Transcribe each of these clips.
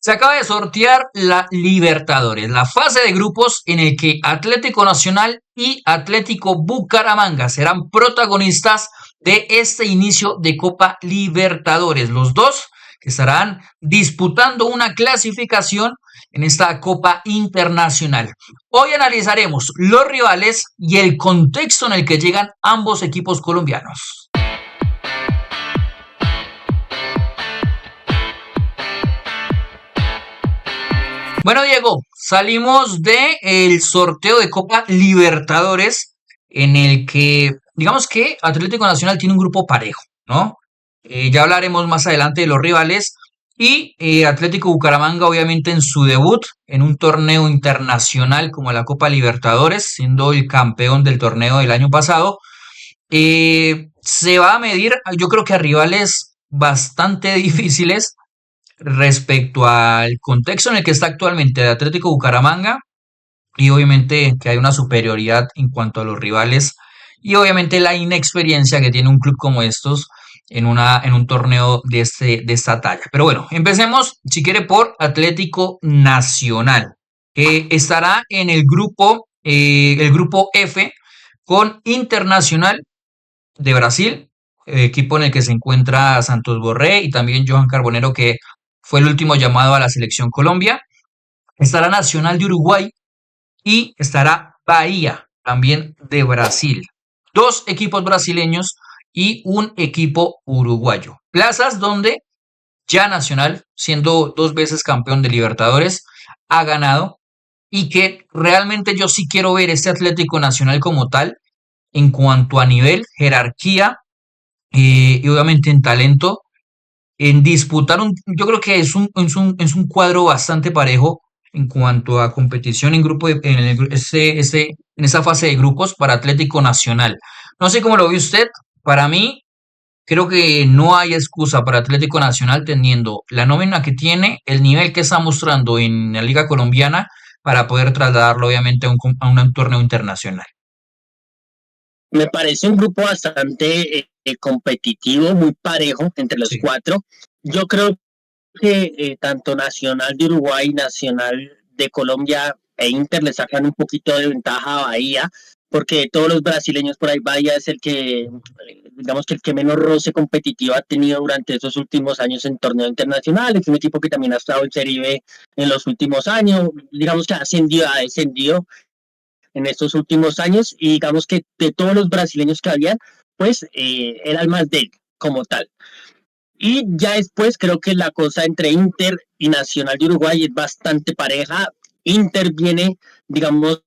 Se acaba de sortear la Libertadores, la fase de grupos en el que Atlético Nacional y Atlético Bucaramanga serán protagonistas de este inicio de Copa Libertadores. Los dos que estarán disputando una clasificación en esta Copa Internacional. Hoy analizaremos los rivales y el contexto en el que llegan ambos equipos colombianos. Bueno, Diego, salimos de el sorteo de Copa Libertadores en el que, digamos que Atlético Nacional tiene un grupo parejo, ¿no? Ya hablaremos más adelante de los rivales y Atlético Bucaramanga, obviamente, en su debut en un torneo internacional como la Copa Libertadores, siendo el campeón del torneo del año pasado, se va a medir, yo creo que a rivales bastante difíciles respecto al contexto en el que está actualmente el Atlético Bucaramanga y obviamente que hay una superioridad en cuanto a los rivales y obviamente la inexperiencia que tiene un club como estos en un torneo de esta talla. Pero bueno, empecemos si quiere por Atlético Nacional, que estará en el grupo F con Internacional de Brasil, equipo en el que se encuentra Santos Borré y también Johan Carbonero, que fue el último llamado a la selección Colombia. Estará Nacional de Uruguay y estará Bahía, también de Brasil. Dos equipos brasileños y un equipo uruguayo. Plazas donde ya Nacional, siendo dos veces campeón de Libertadores, ha ganado y que realmente yo sí quiero ver este Atlético Nacional como tal en cuanto a nivel, jerarquía y obviamente en talento en disputar yo creo que es un cuadro bastante parejo en cuanto a competición en grupo en esa fase de grupos para Atlético Nacional. No sé cómo lo ve usted. Para mí, creo que no hay excusa para Atlético Nacional teniendo la nómina que tiene, el nivel que está mostrando en la Liga Colombiana para poder trasladarlo obviamente a un torneo internacional. Me parece un grupo bastante competitivo, muy parejo entre los Sí. cuatro. Yo creo que tanto Nacional de Uruguay, Nacional de Colombia e Inter le sacan un poquito de ventaja a Bahía, porque todos los brasileños por ahí, Bahía es el que, digamos que el que menos roce competitivo ha tenido durante estos últimos años en torneo internacional. Es un equipo que también ha estado en Serie B en los últimos años, digamos que ha descendido en estos últimos años y digamos que de todos los brasileños que había, pues era el más débil como tal. Y ya después creo que la cosa entre Inter y Nacional de Uruguay es bastante pareja. Inter viene, digamos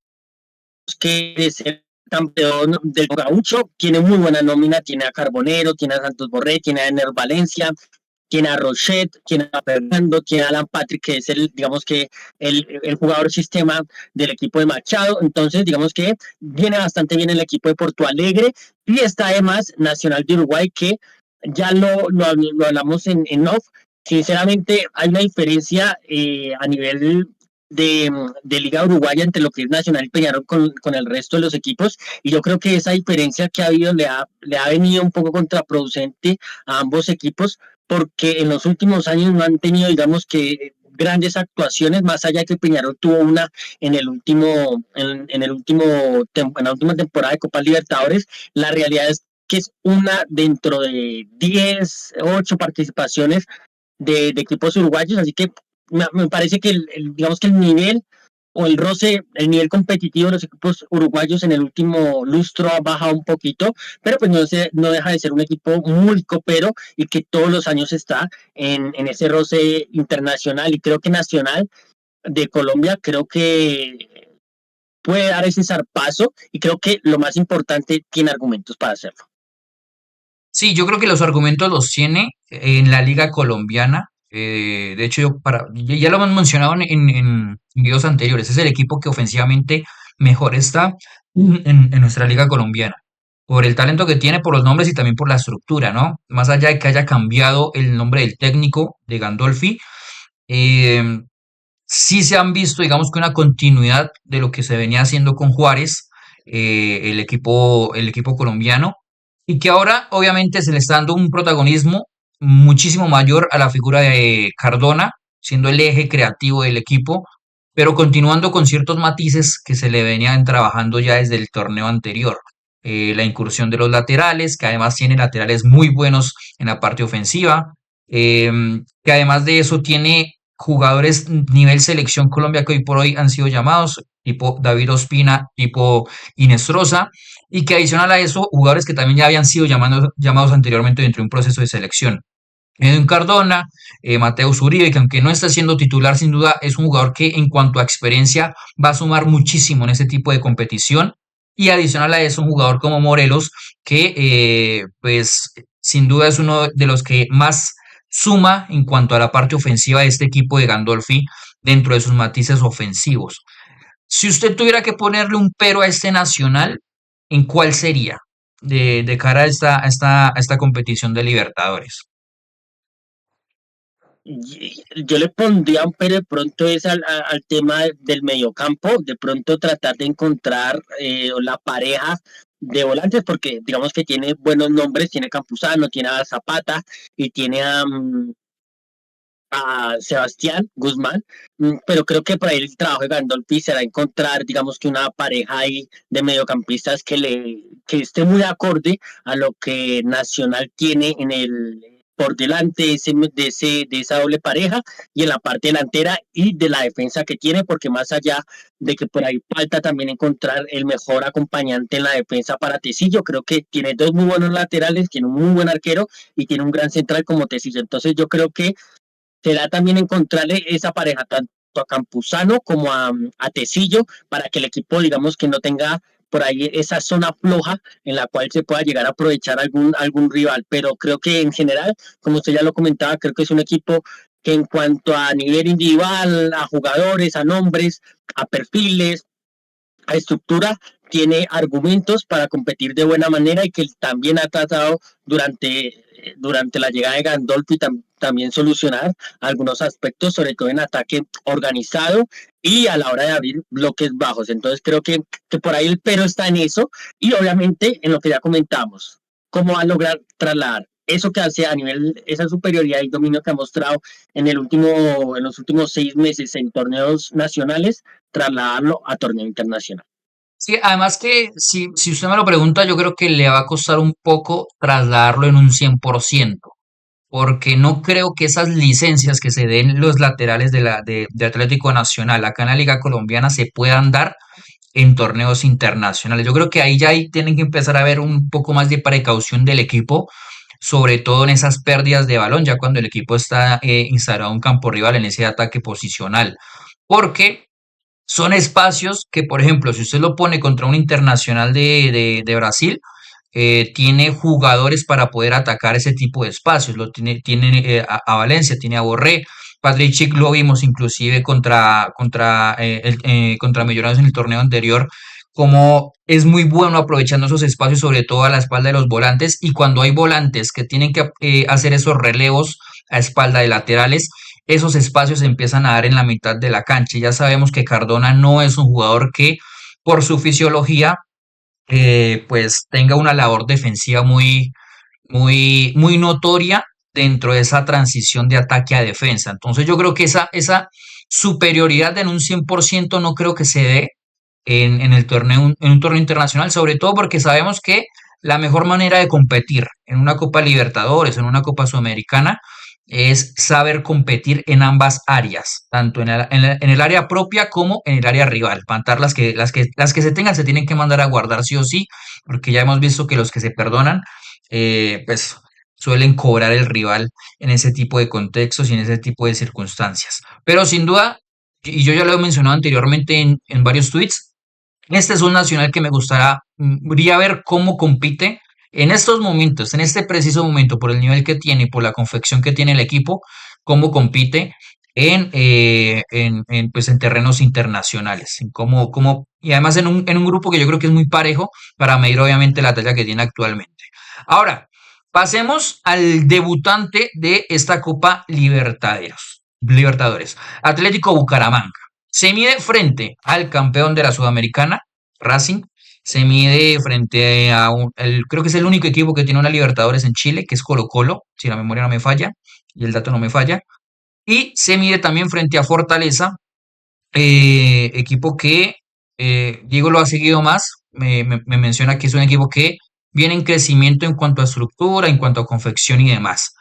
que de ser campeón del Gaucho, tiene muy buena nómina, tiene a Carbonero, tiene a Santos Borré, tiene a Ener Valencia, tiene a Rochet, tiene a Fernando, tiene a Alan Patrick, que es el, digamos que el jugador sistema del equipo de Machado. Entonces, digamos que viene bastante bien el equipo de Porto Alegre y está además Nacional de Uruguay, que ya lo hablamos en off. Sinceramente, hay una diferencia a nivel de Liga Uruguaya entre lo que es Nacional y Peñarol con el resto de los equipos, y yo creo que esa diferencia que ha habido le ha venido un poco contraproducente a ambos equipos, porque en los últimos años no han tenido, digamos que grandes actuaciones, más allá de que Peñarol tuvo una en el último, en la última temporada de Copa Libertadores. La realidad es que es una dentro de 10, 8 participaciones de equipos uruguayos, así que me parece que digamos que el nivel o el roce, el nivel competitivo de los equipos uruguayos en el último lustro ha bajado un poquito, pero pues no deja de ser un equipo muy copero y que todos los años está en ese roce internacional, y creo que Nacional de Colombia creo que puede dar ese zarpazo, y creo que lo más importante, tiene argumentos para hacerlo. Sí, yo creo que los argumentos los tiene en la liga colombiana. De hecho, ya lo hemos mencionado en videos anteriores. Es el equipo que ofensivamente mejor está en nuestra liga colombiana. Por el talento que tiene, por los nombres y también por la estructura, ¿no? Más allá de que haya cambiado el nombre del técnico de Gandolfi, eh, sí se han visto, digamos que una continuidad de lo que se venía haciendo con Juárez, el equipo colombiano, y que ahora obviamente se le está dando un protagonismo muchísimo mayor a la figura de Cardona, siendo el eje creativo del equipo, pero continuando con ciertos matices que se le venían trabajando ya desde el torneo anterior. La incursión de los laterales, que además tiene laterales muy buenos en la parte ofensiva, que además de eso tiene jugadores nivel selección Colombia que hoy por hoy han sido llamados, tipo David Ospina, tipo Inestrosa, y que adicional a eso, jugadores que también ya habían sido llamados anteriormente dentro de un proceso de selección. Edwin Cardona, Mateus Uribe, que aunque no está siendo titular, sin duda es un jugador que en cuanto a experiencia va a sumar muchísimo en ese tipo de competición. Y adicional a eso, un jugador como Morelos, que pues sin duda es uno de los que más suma en cuanto a la parte ofensiva de este equipo de Gandolfi dentro de sus matices ofensivos. Si usted tuviera que ponerle un pero a este Nacional, ¿en cuál sería de cara a esta competición de Libertadores? Yo le pondría un pero de pronto es al tema del mediocampo, de pronto tratar de encontrar la pareja de volantes, porque digamos que tiene buenos nombres, tiene Campuzano, tiene a Zapata y tiene a Sebastián Guzmán, pero creo que por ahí el trabajo de Gandolfi será encontrar, digamos que una pareja ahí de mediocampistas que esté muy acorde a lo que Nacional tiene en el por delante de esa doble pareja y en la parte delantera y de la defensa que tiene, porque más allá de que por ahí falta también encontrar el mejor acompañante en la defensa para Tecillo, creo que tiene dos muy buenos laterales, tiene un muy buen arquero y tiene un gran central como Tecillo, entonces yo creo que será también encontrarle esa pareja tanto a Campuzano como a Tecillo para que el equipo, digamos, que no tenga por ahí esa zona floja en la cual se pueda llegar a aprovechar algún rival. Pero creo que en general, como usted ya lo comentaba, creo que es un equipo que en cuanto a nivel individual, a jugadores, a nombres, a perfiles, a estructura, tiene argumentos para competir de buena manera y que también ha tratado durante la llegada de Gandolfi también solucionar algunos aspectos, sobre todo en ataque organizado y a la hora de abrir bloques bajos. Entonces creo que por ahí el pero está en eso y obviamente en lo que ya comentamos, cómo va a lograr trasladar eso que hace a nivel, esa superioridad y dominio que ha mostrado en los últimos 6 meses en torneos nacionales, trasladarlo a torneo internacional. Sí, además que si usted me lo pregunta, yo creo que le va a costar un poco trasladarlo en un 100%, porque no creo que esas licencias que se den los laterales de Atlético Nacional acá en la Liga Colombiana se puedan dar en torneos internacionales. Yo creo que ahí ya tienen que empezar a ver un poco más de precaución del equipo, sobre todo en esas pérdidas de balón, ya cuando el equipo está instalado en un campo rival en ese ataque posicional. Porque son espacios que, por ejemplo, si usted lo pone contra un internacional de Brasil, tiene jugadores para poder atacar ese tipo de espacios. Tiene a Valencia, tiene a Borré. Patrick Schick lo vimos inclusive contra Millonarios en el torneo anterior, como es muy bueno aprovechando esos espacios, sobre todo a la espalda de los volantes. Y cuando hay volantes que tienen que hacer esos relevos a espalda de laterales, esos espacios se empiezan a dar en la mitad de la cancha. Ya sabemos que Cardona no es un jugador que por su fisiología pues tenga una labor defensiva muy notoria dentro de esa transición de ataque a defensa. Entonces yo creo que esa superioridad en un 100% no creo que se dé en un torneo internacional, sobre todo porque sabemos que la mejor manera de competir en una Copa Libertadores, en una Copa Sudamericana, es saber competir en ambas áreas, tanto en el área propia como en el área rival. Plantar las que se tengan se tienen que mandar a guardar sí o sí, porque ya hemos visto que los que se perdonan, pues suelen cobrar el rival en ese tipo de contextos y en ese tipo de circunstancias. Pero sin duda, y yo ya lo he mencionado anteriormente en varios tweets, este es un nacional que me gustaría ver cómo compite en estos momentos, en este preciso momento, por el nivel que tiene y por la confección que tiene el equipo, cómo compite pues en terrenos internacionales, y además en un grupo que yo creo que es muy parejo para medir obviamente la talla que tiene actualmente. Ahora, pasemos al debutante de esta Copa Libertadores, Atlético Bucaramanga. Se mide frente al campeón de la Sudamericana, Racing. Se mide frente a creo que es el único equipo que tiene una Libertadores en Chile, que es Colo-Colo, si la memoria no me falla y el dato no me falla. y se mide también frente a Fortaleza, equipo que Diego lo ha seguido más, me menciona que es un equipo que viene en crecimiento en cuanto a estructura, en cuanto a confección y demás.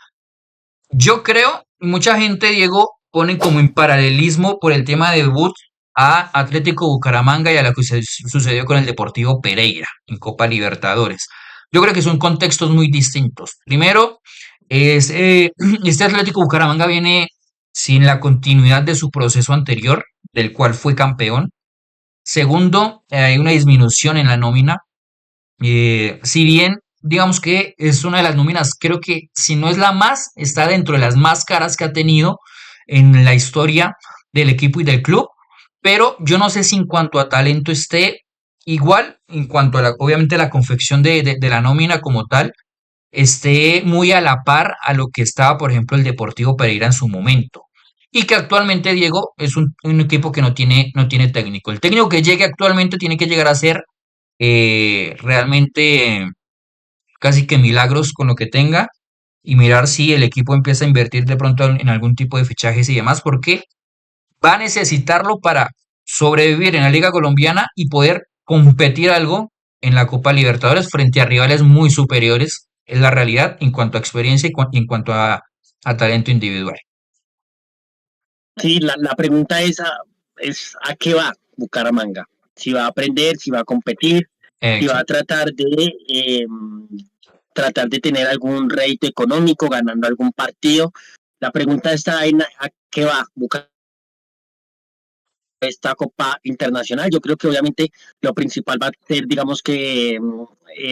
Yo creo, mucha gente, Diego, pone como en paralelismo por el tema de debut a Atlético Bucaramanga y a lo que sucedió con el Deportivo Pereira en Copa Libertadores. Yo creo que son contextos muy distintos. Primero, este Atlético Bucaramanga viene sin la continuidad de su proceso anterior, del cual fue campeón. Segundo, hay una disminución en la nómina. Si bien, digamos que es una de las nóminas, creo que si no es la más, está dentro de las más caras que ha tenido en la historia del equipo y del club, pero yo no sé si en cuanto a talento esté igual, en cuanto a obviamente la confección de la nómina como tal, esté muy a la par a lo que estaba, por ejemplo, el Deportivo Pereira en su momento. Y que actualmente, Diego, es un equipo que no tiene técnico. El técnico que llegue actualmente tiene que llegar a ser realmente casi que milagros con lo que tenga y mirar si el equipo empieza a invertir de pronto en algún tipo de fichajes y demás, porque va a necesitarlo para sobrevivir en la Liga Colombiana y poder competir algo en la Copa Libertadores frente a rivales muy superiores, es la realidad en cuanto a experiencia y en cuanto a talento individual. Sí, la pregunta es ¿a qué va Bucaramanga? Si va a aprender, si va a competir, si va a Exacto. tratar de tener algún rédito económico ganando algún partido. La pregunta está en ¿a qué va Bucaramanga esta Copa Internacional? Yo creo que obviamente lo principal va a ser, digamos que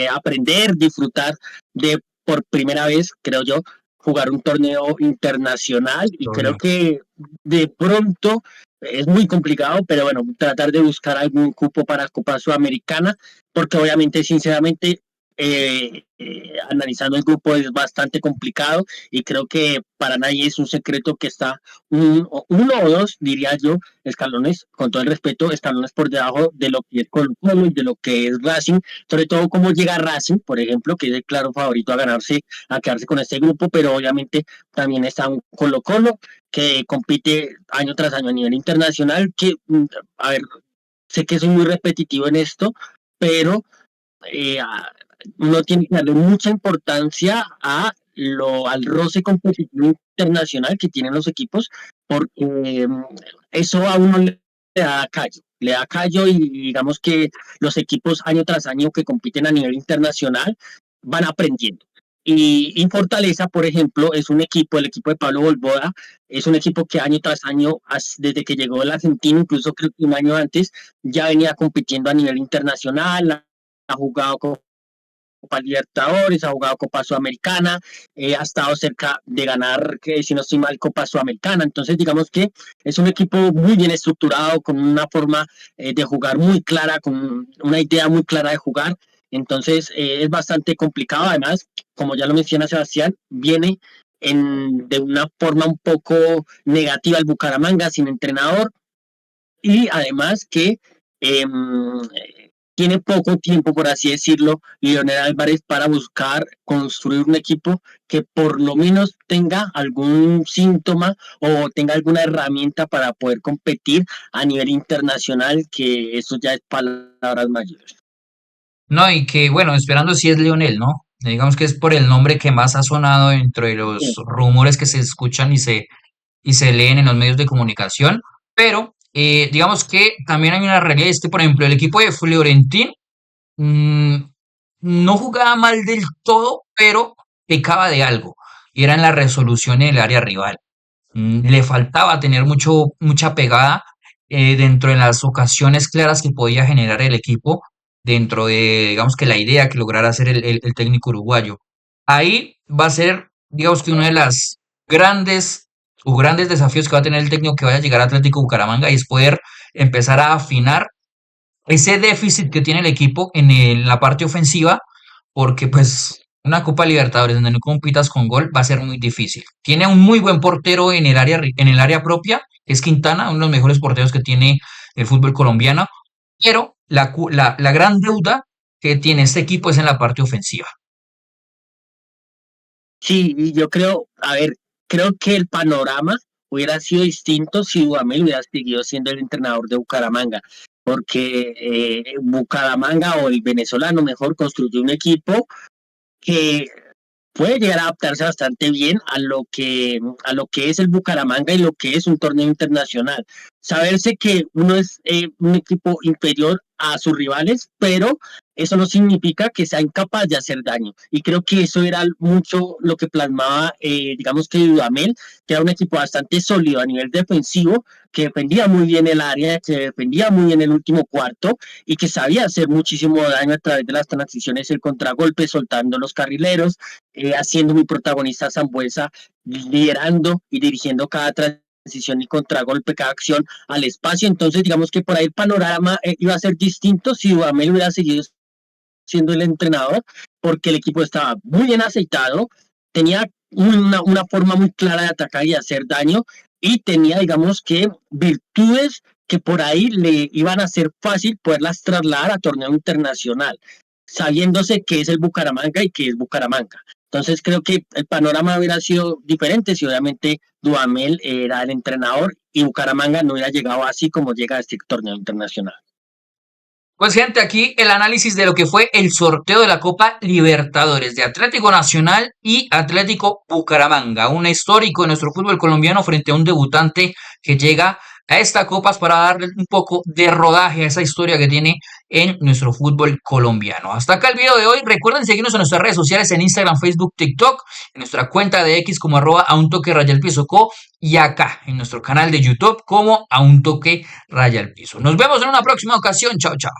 aprender, disfrutar de por primera vez, creo yo, jugar un torneo internacional y creo Obvio. que de pronto es muy complicado, pero bueno, tratar de buscar algún cupo para Copa Sudamericana, porque obviamente, sinceramente, analizando el grupo es bastante complicado y creo que para nadie es un secreto que está uno o dos, diría yo, escalones, con todo el respeto, escalones por debajo de lo que es Colo-Colo y de lo que es Racing, sobre todo cómo llega Racing, por ejemplo, que es el claro favorito a quedarse con este grupo, pero obviamente también está un Colo-Colo que compite año tras año a nivel internacional, que, a ver, sé que soy muy repetitivo en esto, pero eh, uno tiene que darle mucha importancia al roce competitivo internacional que tienen los equipos, porque eso a uno le da callo y digamos que los equipos año tras año que compiten a nivel internacional van aprendiendo. Y Fortaleza, por ejemplo, es un equipo, el equipo de Pablo Bolboa, es un equipo que año tras año, desde que llegó el argentino, incluso creo que un año antes, ya venía compitiendo a nivel internacional, ha jugado Copa Libertadores, ha jugado Copa Sudamericana, ha estado cerca de ganar, que si no estoy mal, Copa Sudamericana. Entonces, digamos que es un equipo muy bien estructurado, con una forma de jugar muy clara, con una idea muy clara de jugar. Entonces, es bastante complicado. Además, como ya lo menciona Sebastián, viene de una forma un poco negativa el Bucaramanga, sin entrenador, y además que eh, tiene poco tiempo, por así decirlo, Leonel Álvarez para buscar construir un equipo que por lo menos tenga algún síntoma o tenga alguna herramienta para poder competir a nivel internacional, que eso ya es palabras mayores. No, y que bueno, esperando si es Leonel, ¿no? Digamos que es por el nombre que más ha sonado dentro de los Sí, rumores que se escuchan y se leen en los medios de comunicación, pero digamos que también hay una realidad, es que por ejemplo el equipo de Florentín mm, no jugaba mal del todo, pero pecaba de algo, y era en la resolución en el área rival. Le faltaba tener mucha pegada dentro de las ocasiones claras que podía generar el equipo, dentro de, digamos que la idea que lograra hacer el técnico uruguayo. Ahí va a ser, digamos que uno de las grandes desafíos que va a tener el técnico que vaya a llegar a Atlético Bucaramanga y es poder empezar a afinar ese déficit que tiene el equipo en la parte ofensiva, porque pues una Copa Libertadores donde no compitas con gol va a ser muy difícil. Tiene un muy buen portero en el área propia, que es Quintana, uno de los mejores porteros que tiene el fútbol colombiano, pero la gran deuda que tiene este equipo es en la parte ofensiva. sí, y yo creo, a ver, creo que el panorama hubiera sido distinto si Dudamel hubiera seguido siendo el entrenador de Bucaramanga, porque Bucaramanga o el venezolano mejor construyó un equipo que puede llegar a adaptarse bastante bien a lo que es el Bucaramanga y lo que es un torneo internacional. Saberse que uno es un equipo inferior a sus rivales, pero eso no significa que sea incapaz de hacer daño. Y creo que eso era mucho lo que plasmaba, digamos que Dudamel, que era un equipo bastante sólido a nivel defensivo, que defendía muy bien el área, que defendía muy bien el último cuarto y que sabía hacer muchísimo daño a través de las transiciones, el contragolpe, soltando los carrileros, haciendo muy protagonista a Sambuesa, liderando y dirigiendo cada transición y contragolpe, cada acción al espacio. Entonces, digamos que por ahí el panorama iba a ser distinto si Dudamel hubiera seguido siendo el entrenador, porque el equipo estaba muy bien aceitado, tenía una forma muy clara de atacar y hacer daño, y tenía, digamos que, virtudes que por ahí le iban a ser fácil poderlas trasladar a torneo internacional, sabiéndose que es el Bucaramanga y que es Bucaramanga. Entonces creo que el panorama hubiera sido diferente si obviamente Dudamel era el entrenador y Bucaramanga no hubiera llegado así como llega a este torneo internacional. Pues gente, aquí el análisis de lo que fue el sorteo de la Copa Libertadores de Atlético Nacional y Atlético Bucaramanga, un histórico de nuestro fútbol colombiano frente a un debutante que llega a esta copa para darle un poco de rodaje a esa historia que tiene en nuestro fútbol colombiano. Hasta acá el video de hoy. Recuerden seguirnos en nuestras redes sociales en Instagram, Facebook, TikTok, en nuestra cuenta de X como @ a un toque raya el piso co y acá en nuestro canal de YouTube como a un toque raya el piso. Nos vemos en una próxima ocasión. Chao, chao.